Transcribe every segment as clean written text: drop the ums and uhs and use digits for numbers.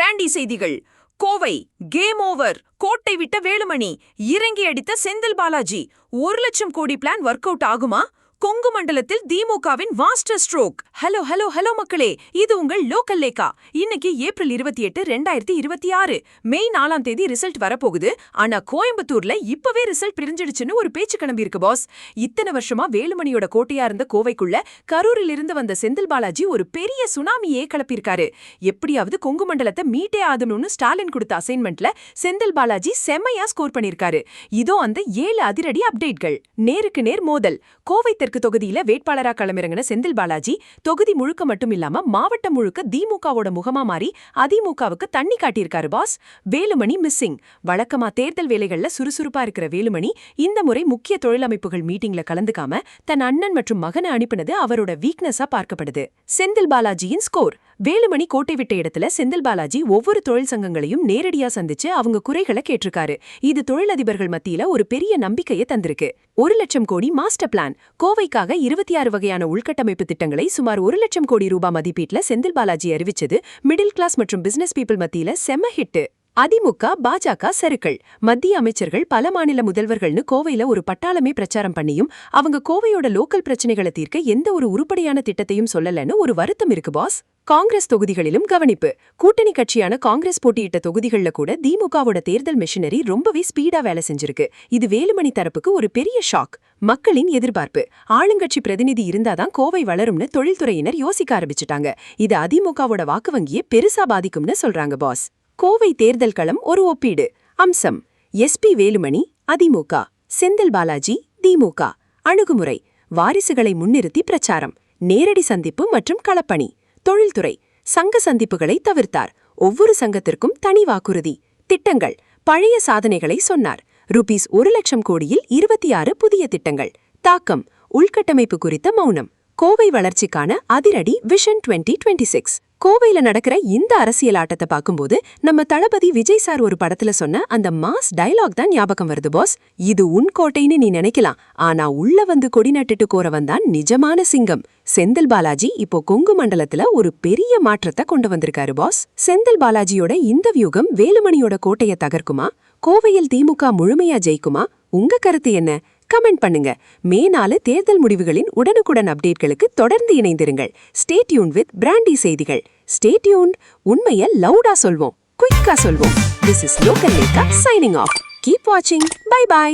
Brandy செய்திகள். Kovai game over. கோட்டை விட்ட வேலுமணி இறங்கி அடித்த செந்தில் பாலாஜி. 1,00,000 கோடி பிளான் ஒர்க் அவுட் ஆகுமா? கொங்கு மண்டலத்தில் திமுகவின் வாஸ்டர் ஸ்ட்ரோக். ஹலோ ஹலோ ஹலோ மக்களே, இது உங்கள் லோக்கல் லேக்கா. இன்னைக்கு ஏப்ரல் 28, 2026. மே 4ஆம் தேதி ரிசல்ட் வரப்போகுது. ஆனா கோயம்புத்தூர்ல இப்பவே ரிசல்ட் பிரிஞ்சிடுச்சுன்னு ஒரு பேச்சு கிளம்பி இருக்கு பாஸ். இத்தனை வருஷமா வேலுமணியோட கோட்டையா இருந்த கோவைக்குள்ள கரூரில் இருந்து வந்த செந்தில் பாலாஜி ஒரு பெரிய சுனாமியே கிளப்பியிருக்காரு. எப்படியாவது கொங்கு மண்டலத்தை மீட்டே ஆகணும்னு ஸ்டாலின் கொடுத்த அசைன்மெண்ட்ல செந்தில் பாலாஜி செம்மையா ஸ்கோர் பண்ணிருக்காரு. இதோ அந்த 7 அதிரடி அப்டேட்கள். நேருக்கு நேர் மோதல். கோவை தெற்கு தொகுதியில வேட்பாளரா களமிறங்கின செந்தில் பாலாஜி தொகுதி முழுக்க மட்டும் இல்லாம மாவட்டம் முழுக்க திமுகவோட முகமா மாறி அதிமுகவுக்கு தண்ணி காட்டியிருக்காரு பாஸ். வேலுமணி மிஸ்ஸிங். வழக்கமா தேர்தல் வேலைகள்ல சுறுசுறுப்பா இருக்கிற வேலுமணி இந்த முறை முக்கிய தொழிலமைப்புகள் மீட்டிங்ல கலந்துக்காம தன் அண்ணன் மற்றும் மகனை அனுப்பினது அவரோட வீக்னஸா பார்க்கப்படுது. செந்தில் பாலாஜியின் ஸ்கோர். வேலுமணி கோட்டை விட்ட இடத்துல செந்தில் பாலாஜி ஒவ்வொரு தொழில் சங்கங்களையும் நேரடியா சந்திச்சு அவங்க குறைகளை கேட்டிருக்காரு. இது தொழிலதிபர்கள் மத்தியில ஒரு பெரிய நம்பிக்கையை தந்திருக்கு. 1,00,000 கோடி மாஸ்டர் பிளான். கோவைக்காக 26 வகையான உள்கட்டமைப்பு திட்டங்களை சுமார் 1,00,000 கோடி ரூபாய் மதிப்பீட்ல செந்தில் பாலாஜி அறிவிச்சது மிடில் கிளாஸ் மற்றும் பிசினஸ் பீப்புள் மத்தியில செம்ம ஹிட். அதிமுக பாஜக சறுக்கள். மத்திய அமைச்சர்கள் பல மாநில முதல்வர்கள்னு கோவையில ஒரு பட்டாளமே பிரச்சாரம் பண்ணியும் அவங்க கோவையோட லோக்கல் பிரச்சனைகளை தீர்க்க எந்த ஒரு உருப்படியான திட்டத்தையும் சொல்லலன்னு ஒரு வருத்தம் இருக்கு பாஸ். காங்கிரஸ் தொகுதிகளிலும் கவனிப்பு. கூட்டணி கட்சியான காங்கிரஸ் போட்டியிட்ட தொகுதிகள்ல கூட திமுகவோட தேர்தல் மிஷினரி ரொம்பவே ஸ்பீடா வேலை செஞ்சிருக்கு. இது வேலுமணி தரப்புக்கு ஒரு பெரிய ஷாக். மக்களின் எதிர்பார்ப்பு. ஆளுங்கட்சி பிரதிநிதி இருந்தாதான் கோவை வளரும்னு தொழில்துறையினர் யோசிக்க ஆரம்பிச்சுட்டாங்க. இது அதிமுகவோட வாக்கு வங்கியை பெருசா பாதிக்கும்னு சொல்றாங்க பாஸ். கோவை தேர்தல் களம் ஒரு ஒப்பீடு. அம்சம். எஸ்பி வேலுமணி அதிமுக, செந்தில் பாலாஜி திமுக. அணுகுமுறை. வாரிசுகளை முன்னிறுத்தி பிரச்சாரம், நேரடி சந்திப்பு மற்றும் களப்பணி. தொழில்துறை. சங்க சந்திப்புகளை தவிர்த்தார். ஒவ்வொரு சங்கத்திற்கும் தனி வாக்குறுதி. திட்டங்கள். பழைய சாதனைகளை சொன்னார். ரூபீஸ் 1,00,000 கோடியில் 26 புதிய திட்டங்கள். தாக்கம். உள்கட்டமைப்பு குறித்த மௌனம். கோவை வளர்ச்சிக்கான அதிரடி விஷன் 2026. கோவையில நடக்கிற இந்த அரசியல் ஆட்டத்தை பார்க்கும்போது நம்ம தளபதி விஜய் சார் ஒரு படத்துல சொன்ன அந்த மாஸ் டயலாக் தான் ஞாபகம் வருது பாஸ். இது உன் கோட்டைன்னு நீ நினைக்கலாம், ஆனா உள்ள வந்து கொடி நட்டுட்டு கோரவன் தான் நிஜமான சிங்கம். செந்தில் பாலாஜி இப்போ கொங்கு மண்டலத்துல ஒரு பெரிய மாற்றத்தை கொண்டு வந்திருக்காரு பாஸ். செந்தில் பாலாஜியோட இந்த வியூகம் வேலுமணியோட கோட்டையை தகர்க்குமா? கோவையில் திமுக முழுமையா ஜெயிக்குமா? உங்க கருத்து என்ன? கமெண்ட் பண்ணுங்க. மே 4 தேர்தல் முடிவுகளின் உடனுக்குடன் அப்டேட்களுக்கு தொடர்ந்து இணைந்திருங்கள். ஸ்டே டியூன்ட் வித் பிராண்டி செய்திகள். Stay tuned. உண்மையை லவுடா சொல்வோம், குயிக்கா சொல்வோம். திஸ் இஸ் லோக்கல் லேக்கா சைனிங் ஆஃப். கீப் வாட்சிங். Bye bye.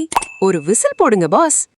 ஒரு விசில் போடுங்க பாஸ்.